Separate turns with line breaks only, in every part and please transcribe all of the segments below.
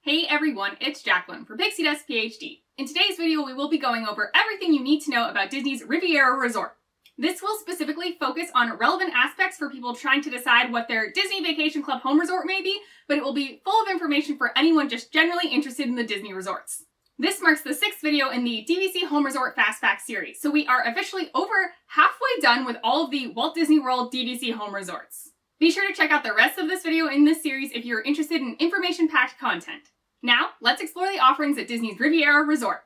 Hey everyone, it's Jacqueline for Pixie Dust PhD. In today's video, we will be going over everything you need to know about Disney's Riviera Resort. This will specifically focus on relevant aspects for people trying to decide what their Disney Vacation Club home resort may be, but it will be full of information for anyone just generally interested in the Disney resorts. This marks the 6th video in the DVC Home Resort Fast Facts series, so we are officially over halfway done with all of the Walt Disney World DVC home resorts. Be sure to check out the rest of this video in this series if you're interested in information-packed content. Now, let's explore the offerings at Disney's Riviera Resort.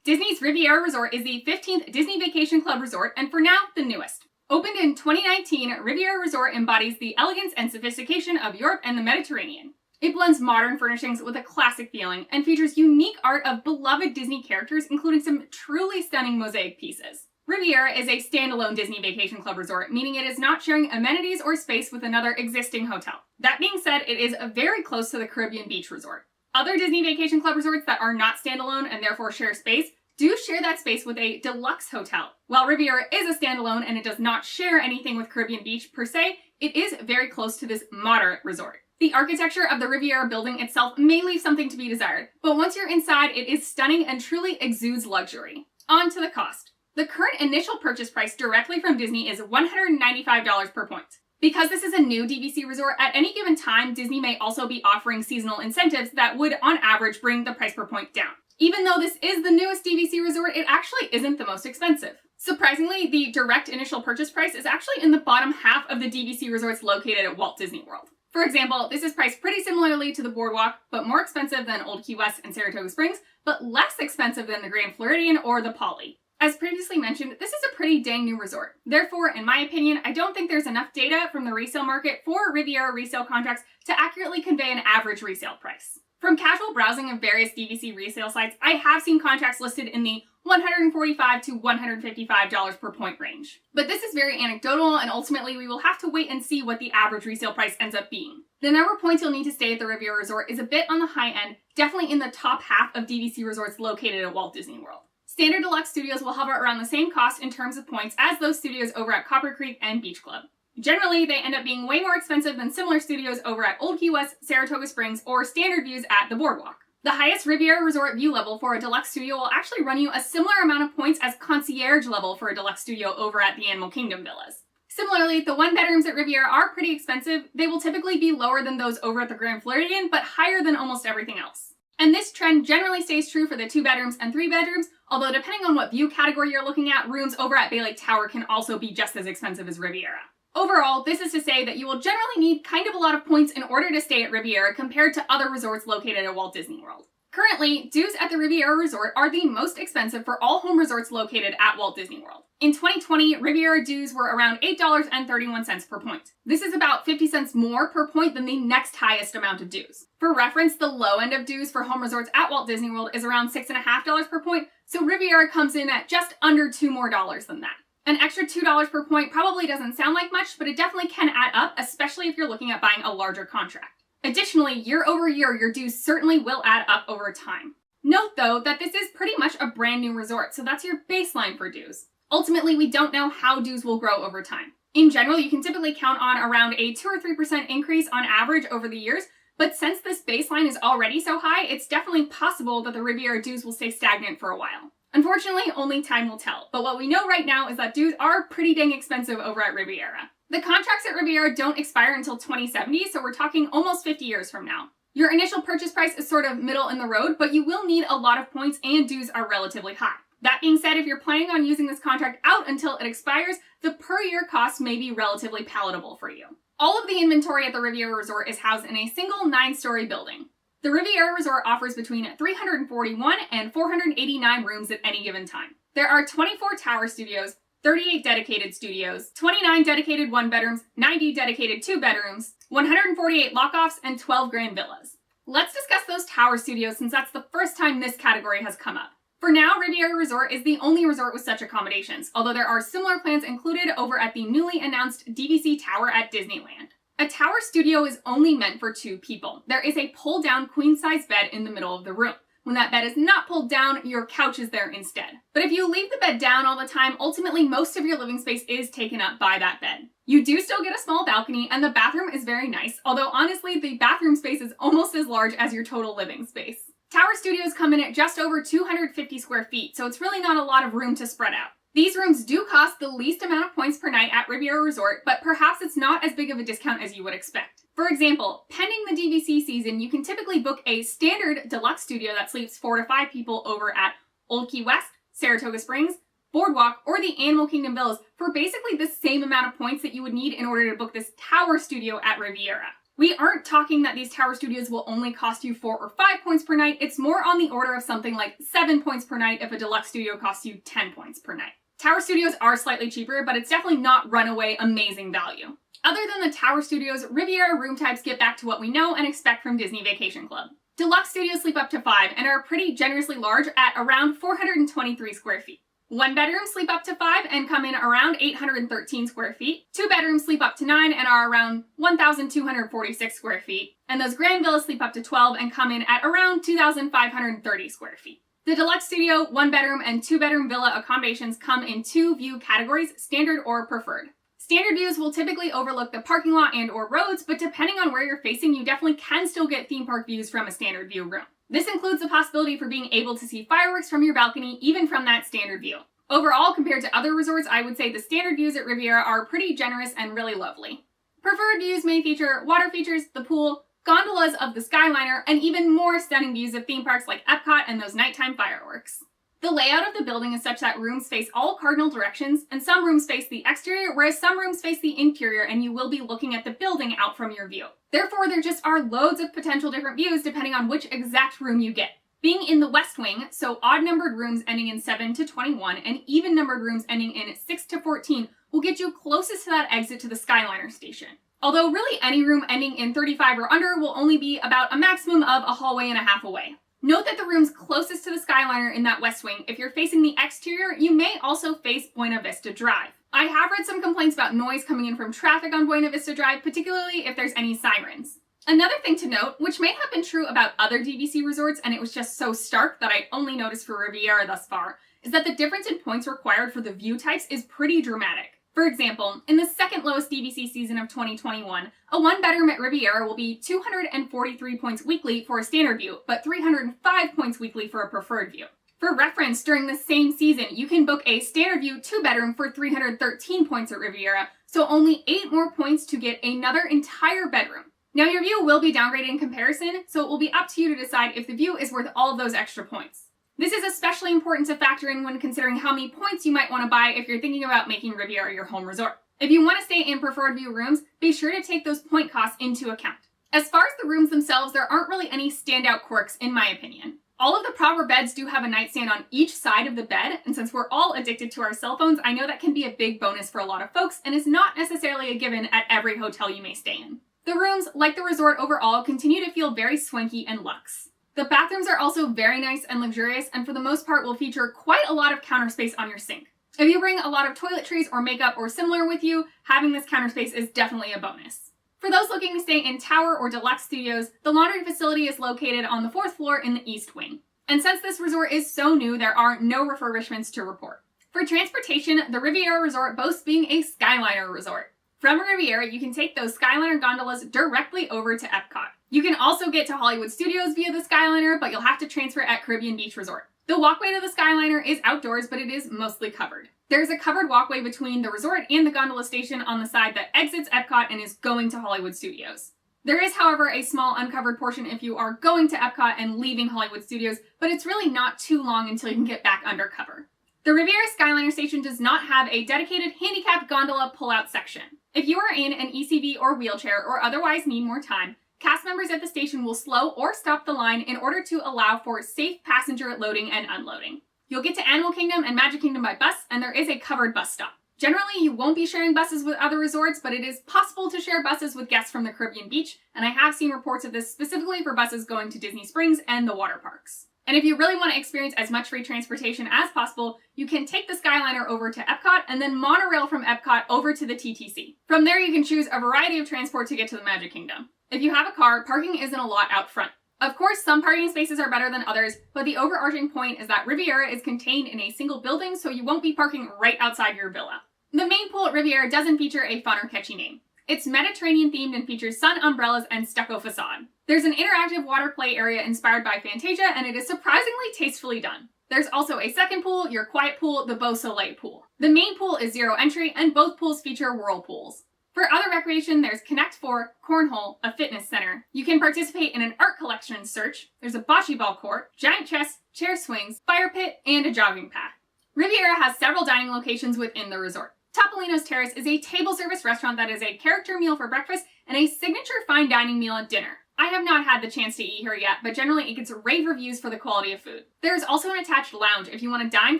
Disney's Riviera Resort is the 15th Disney Vacation Club resort, and for now, the newest. Opened in 2019, Riviera Resort embodies the elegance and sophistication of Europe and the Mediterranean. It blends modern furnishings with a classic feeling and features unique art of beloved Disney characters, including some truly stunning mosaic pieces. Riviera is a standalone Disney Vacation Club resort, meaning it is not sharing amenities or space with another existing hotel. That being said, it is very close to the Caribbean Beach Resort. Other Disney Vacation Club resorts that are not standalone and therefore share space do share that space with a deluxe hotel. While Riviera is a standalone and it does not share anything with Caribbean Beach per se, it is very close to this moderate resort. The architecture of the Riviera building itself may leave something to be desired, but once you're inside, it is stunning and truly exudes luxury. On to the cost. The current initial purchase price directly from Disney is $195 per point. Because this is a new DVC resort, at any given time, Disney may also be offering seasonal incentives that would, on average, bring the price per point down. Even though this is the newest DVC resort, it actually isn't the most expensive. Surprisingly, the direct initial purchase price is actually in the bottom half of the DVC resorts located at Walt Disney World. For example, this is priced pretty similarly to the Boardwalk, but more expensive than Old Key West and Saratoga Springs, but less expensive than the Grand Floridian or the Poly. As previously mentioned, this is a pretty dang new resort. Therefore, in my opinion, I don't think there's enough data from the resale market for Riviera resale contracts to accurately convey an average resale price. From casual browsing of various DVC resale sites, I have seen contracts listed in the $145 to $155 per point range. But this is very anecdotal, and ultimately we will have to wait and see what the average resale price ends up being. The number of points you'll need to stay at the Riviera Resort is a bit on the high end, definitely in the top half of DVC resorts located at Walt Disney World. Standard deluxe studios will hover around the same cost in terms of points as those studios over at Copper Creek and Beach Club. Generally, they end up being way more expensive than similar studios over at Old Key West, Saratoga Springs, or standard views at the Boardwalk. The highest Riviera Resort view level for a deluxe studio will actually run you a similar amount of points as concierge level for a deluxe studio over at the Animal Kingdom villas. Similarly, the one-bedrooms at Riviera are pretty expensive. They will typically be lower than those over at the Grand Floridian, but higher than almost everything else. And this trend generally stays true for the 2-bedrooms and 3-bedrooms, although depending on what view category you're looking at, rooms over at Bay Lake Tower can also be just as expensive as Riviera. Overall, this is to say that you will generally need kind of a lot of points in order to stay at Riviera compared to other resorts located at Walt Disney World. Currently, dues at the Riviera Resort are the most expensive for all home resorts located at Walt Disney World. In 2020, Riviera dues were around $8.31 per point. This is about 50 cents more per point than the next highest amount of dues. For reference, the low end of dues for home resorts at Walt Disney World is around $6.50 per point, so Riviera comes in at just under $2 more than that. An extra $2 per point probably doesn't sound like much, but it definitely can add up, especially if you're looking at buying a larger contract. Additionally, year over year, your dues certainly will add up over time. Note, though, that this is pretty much a brand new resort, so that's your baseline for dues. Ultimately, we don't know how dues will grow over time. In general, you can typically count on around a 2 or 3% increase on average over the years, but since this baseline is already so high, it's definitely possible that the Riviera dues will stay stagnant for a while. Unfortunately, only time will tell, but what we know right now is that dues are pretty dang expensive over at Riviera. The contracts at Riviera don't expire until 2070, so we're talking almost 50 years from now. Your initial purchase price is sort of middle in the road, but you will need a lot of points and dues are relatively high. That being said, if you're planning on using this contract out until it expires, the per year cost may be relatively palatable for you. All of the inventory at the Riviera Resort is housed in a single 9-story building. The Riviera Resort offers between 341 and 489 rooms at any given time. There are 24 tower studios, 38 dedicated studios, 29 dedicated 1-bedrooms, 90 dedicated 2-bedrooms, 148 lock-offs, and 12 grand villas. Let's discuss those tower studios since that's the first time this category has come up. For now, Riviera Resort is the only resort with such accommodations, although there are similar plans included over at the newly announced DVC Tower at Disneyland. A tower studio is only meant for 2 people. There is a pull-down queen-size bed in the middle of the room. When that bed is not pulled down, your couch is there instead. But if you leave the bed down all the time, ultimately most of your living space is taken up by that bed. You do still get a small balcony, and the bathroom is very nice, although honestly, the bathroom space is almost as large as your total living space. Tower studios come in at just over 250 square feet, so it's really not a lot of room to spread out. These rooms do cost the least amount of points per night at Riviera Resort, but perhaps it's not as big of a discount as you would expect. For example, pending the DVC season, you can typically book a standard deluxe studio that sleeps 4 to 5 people over at Old Key West, Saratoga Springs, Boardwalk, or the Animal Kingdom Villas for basically the same amount of points that you would need in order to book this tower studio at Riviera. We aren't talking that these tower studios will only cost you 4 or 5 points per night. It's more on the order of something like 7 points per night if a deluxe studio costs you 10 points per night. Tower studios are slightly cheaper, but it's definitely not runaway amazing value. Other than the tower studios, Riviera room types get back to what we know and expect from Disney Vacation Club. Deluxe studios sleep up to 5 and are pretty generously large at around 423 square feet. 1 bedrooms sleep up to 5 and come in around 813 square feet. 2 bedrooms sleep up to 9 and are around 1,246 square feet. And those grand villas sleep up to 12 and come in at around 2,530 square feet. The deluxe studio, 1 bedroom, and 2 bedroom villa accommodations come in 2 view categories, standard or preferred. Standard views will typically overlook the parking lot and or roads, but depending on where you're facing, you definitely can still get theme park views from a standard view room. This includes the possibility for being able to see fireworks from your balcony, even from that standard view. Overall, compared to other resorts, I would say the standard views at Riviera are pretty generous and really lovely. Preferred views may feature water features, the pool, gondolas of the Skyliner, and even more stunning views of theme parks like Epcot and those nighttime fireworks. The layout of the building is such that rooms face all cardinal directions, and some rooms face the exterior, whereas some rooms face the interior, and you will be looking at the building out from your view. Therefore, there just are loads of potential different views depending on which exact room you get. Being in the West Wing, so odd-numbered rooms ending in 7 to 21 and even-numbered rooms ending in 6 to 14 will get you closest to that exit to the Skyliner station. Although really any room ending in 35 or under will only be about a maximum of a hallway and a half away. Note that the rooms closest to the Skyliner in that West Wing, if you're facing the exterior, you may also face Buena Vista Drive. I have read some complaints about noise coming in from traffic on Buena Vista Drive, particularly if there's any sirens. Another thing to note, which may have been true about other DVC resorts and it was just so stark that I only noticed for Riviera thus far, is that the difference in points required for the view types is pretty dramatic. For example, in the second lowest DVC season of 2021, a 1-bedroom at Riviera will be 243 points weekly for a standard view, but 305 points weekly for a preferred view. For reference, during the same season, you can book a standard view 2-bedroom for 313 points at Riviera, so only 8 more points to get another entire bedroom. Now your view will be downgraded in comparison, so it will be up to you to decide if the view is worth all of those extra points. This is especially important to factor in when considering how many points you might want to buy if you're thinking about making Riviera your home resort. If you want to stay in preferred view rooms, be sure to take those point costs into account. As far as the rooms themselves, there aren't really any standout quirks in my opinion. All of the proper beds do have a nightstand on each side of the bed, and since we're all addicted to our cell phones, I know that can be a big bonus for a lot of folks and is not necessarily a given at every hotel you may stay in. The rooms, like the resort overall, continue to feel very swanky and luxe. The bathrooms are also very nice and luxurious, and for the most part will feature quite a lot of counter space on your sink. If you bring a lot of toiletries or makeup or similar with you, having this counter space is definitely a bonus. For those looking to stay in tower or deluxe studios, the laundry facility is located on the 4th floor in the East Wing. And since this resort is so new, there are no refurbishments to report. For transportation, the Riviera Resort boasts being a Skyliner resort. From Riviera, you can take those Skyliner gondolas directly over to Epcot. You can also get to Hollywood Studios via the Skyliner, but you'll have to transfer at Caribbean Beach Resort. The walkway to the Skyliner is outdoors, but it is mostly covered. There's a covered walkway between the resort and the gondola station on the side that exits Epcot and is going to Hollywood Studios. There is, however, a small uncovered portion if you are going to Epcot and leaving Hollywood Studios, but it's really not too long until you can get back undercover. The Riviera Skyliner station does not have a dedicated handicapped gondola pull-out section. If you are in an ECV or wheelchair or otherwise need more time, cast members at the station will slow or stop the line in order to allow for safe passenger loading and unloading. You'll get to Animal Kingdom and Magic Kingdom by bus, and there is a covered bus stop. Generally, you won't be sharing buses with other resorts, but it is possible to share buses with guests from the Caribbean Beach, and I have seen reports of this specifically for buses going to Disney Springs and the water parks. And if you really want to experience as much free transportation as possible, you can take the Skyliner over to Epcot and then monorail from Epcot over to the TTC. From there, you can choose a variety of transport to get to the Magic Kingdom. If you have a car, parking isn't a lot out front. Of course, some parking spaces are better than others, but the overarching point is that Riviera is contained in a single building, so you won't be parking right outside your villa. The main pool at Riviera doesn't feature a fun or catchy name. It's Mediterranean themed and features sun umbrellas and stucco facade. There's an interactive water play area inspired by Fantasia, and it is surprisingly tastefully done. There's also a second pool, your quiet pool, the Beau Soleil pool. The main pool is 0 entry, and both pools feature whirlpools. For other recreation, there's Connect 4, Cornhole, a fitness center. You can participate in an art collection search. There's a bocce ball court, giant chess, chair swings, fire pit, and a jogging path. Riviera has several dining locations within the resort. Topolino's Terrace is a table service restaurant that is a character meal for breakfast and a signature fine dining meal at dinner. I have not had the chance to eat here yet, but generally it gets rave reviews for the quality of food. There is also an attached lounge if you want to dine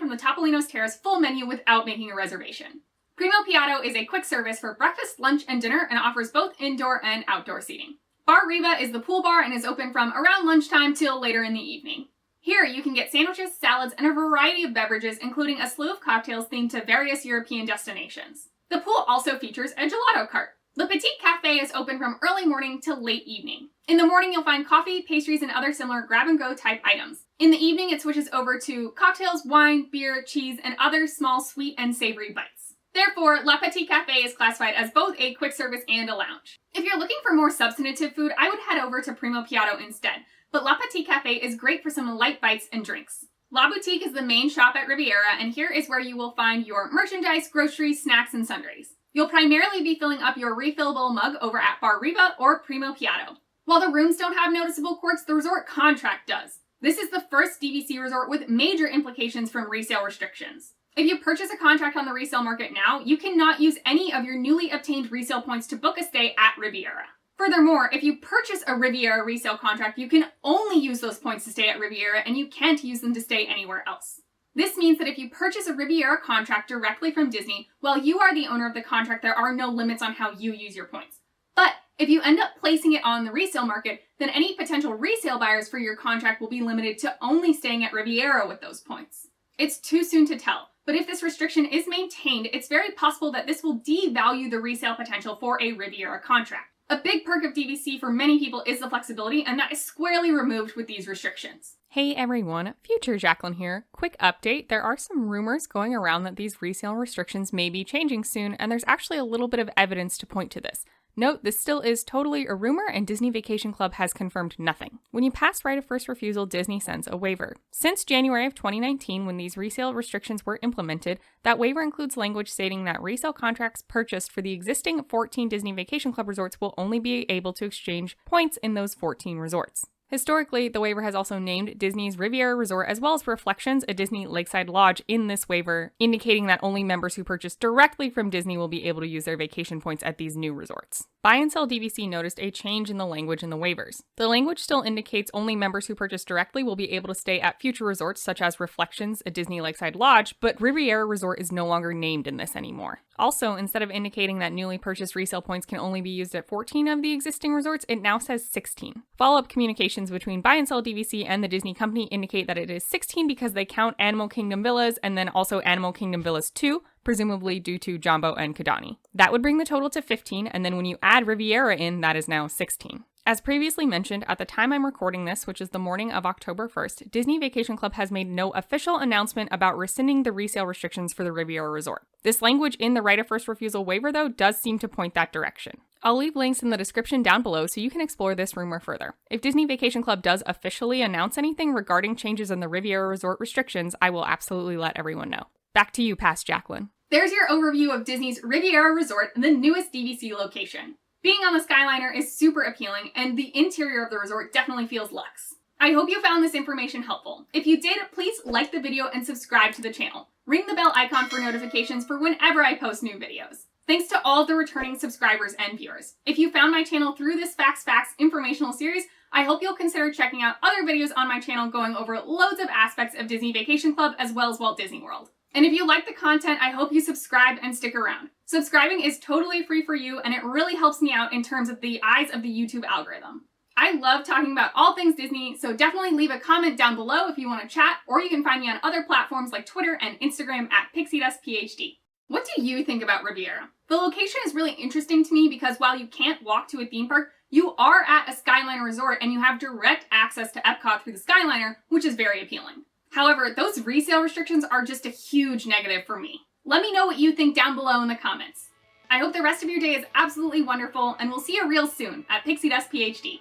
from the Topolino's Terrace full menu without making a reservation. Primo Piatto is a quick service for breakfast, lunch, and dinner and offers both indoor and outdoor seating. Bar Riva is the pool bar and is open from around lunchtime till later in the evening. Here you can get sandwiches, salads, and a variety of beverages, including a slew of cocktails themed to various European destinations. The pool also features a gelato cart. Le Petit Café is open from early morning till late evening. In the morning, you'll find coffee, pastries, and other similar grab-and-go type items. In the evening, it switches over to cocktails, wine, beer, cheese, and other small sweet and savory bites. Therefore, Le Petit Café is classified as both a quick service and a lounge. If you're looking for more substantive food, I would head over to Primo Piatto instead, but Le Petit Café is great for some light bites and drinks. La Boutique is the main shop at Riviera, and here is where you will find your merchandise, groceries, snacks, and sundries. You'll primarily be filling up your refillable mug over at Bar Riva or Primo Piatto. While the rooms don't have noticeable quirks, the resort contract does. This is the first DVC resort with major implications from resale restrictions. If you purchase a contract on the resale market now, you cannot use any of your newly obtained resale points to book a stay at Riviera. Furthermore, if you purchase a Riviera resale contract, you can only use those points to stay at Riviera and you can't use them to stay anywhere else. This means that if you purchase a Riviera contract directly from Disney, while you are the owner of the contract, there are no limits on how you use your points. But if you end up placing it on the resale market, then any potential resale buyers for your contract will be limited to only staying at Riviera with those points. It's too soon to tell, but if this restriction is maintained, it's very possible that this will devalue the resale potential for a Riviera contract. A big perk of DVC for many people is the flexibility, and that is squarely removed with these restrictions.
Hey everyone, Future Jacqueline here. Quick update, there are some rumors going around that these resale restrictions may be changing soon, and there's actually a little bit of evidence to point to this. Note, this still is totally a rumor, and Disney Vacation Club has confirmed nothing. When you pass right of first refusal, Disney sends a waiver. Since January of 2019, when these resale restrictions were implemented, that waiver includes language stating that resale contracts purchased for the existing 14 Disney Vacation Club resorts will only be able to exchange points in those 14 resorts. Historically, the waiver has also named Disney's Riviera Resort as well as Reflections, a Disney Lakeside Lodge, in this waiver, indicating that only members who purchase directly from Disney will be able to use their vacation points at these new resorts. Buy and Sell DVC noticed a change in the language in the waivers. The language still indicates only members who purchase directly will be able to stay at future resorts such as Reflections, a Disney Lakeside Lodge, but Riviera Resort is no longer named in this anymore. Also, instead of indicating that newly purchased resale points can only be used at 14 of the existing resorts, it now says 16. Follow-up communications between Buy and Sell DVC and the Disney company indicate that it is 16 because they count Animal Kingdom Villas and then also Animal Kingdom Villas 2, presumably due to Jambo and Kidani. That would bring the total to 15, and then when you add Riviera in, that is now 16. As previously mentioned, at the time I'm recording this, which is the morning of October 1st, Disney Vacation Club has made no official announcement about rescinding the resale restrictions for the Riviera Resort. This language in the right of first refusal waiver, though, does seem to point that direction. I'll leave links in the description down below so you can explore this rumor further. If Disney Vacation Club does officially announce anything regarding changes in the Riviera Resort restrictions, I will absolutely let everyone know. Back to you, Past Jacqueline.
There's your overview of Disney's Riviera Resort, the newest DVC location. Being on the Skyliner is super appealing, and the interior of the resort definitely feels luxe. I hope you found this information helpful. If you did, please like the video and subscribe to the channel. Ring the bell icon for notifications for whenever I post new videos. Thanks to all the returning subscribers and viewers. If you found my channel through this Facts informational series, I hope you'll consider checking out other videos on my channel going over loads of aspects of Disney Vacation Club as well as Walt Disney World. And if you like the content, I hope you subscribe and stick around. Subscribing is totally free for you, and it really helps me out in terms of the eyes of the YouTube algorithm. I love talking about all things Disney, so definitely leave a comment down below if you want to chat, or you can find me on other platforms like Twitter and Instagram at PixieDustPhD. What do you think about Riviera? The location is really interesting to me because while you can't walk to a theme park, you are at a Skyliner resort and you have direct access to Epcot through the Skyliner, which is very appealing. However, those resale restrictions are just a huge negative for me. Let me know what you think down below in the comments. I hope the rest of your day is absolutely wonderful, and we'll see you real soon at Pixie Dust PhD.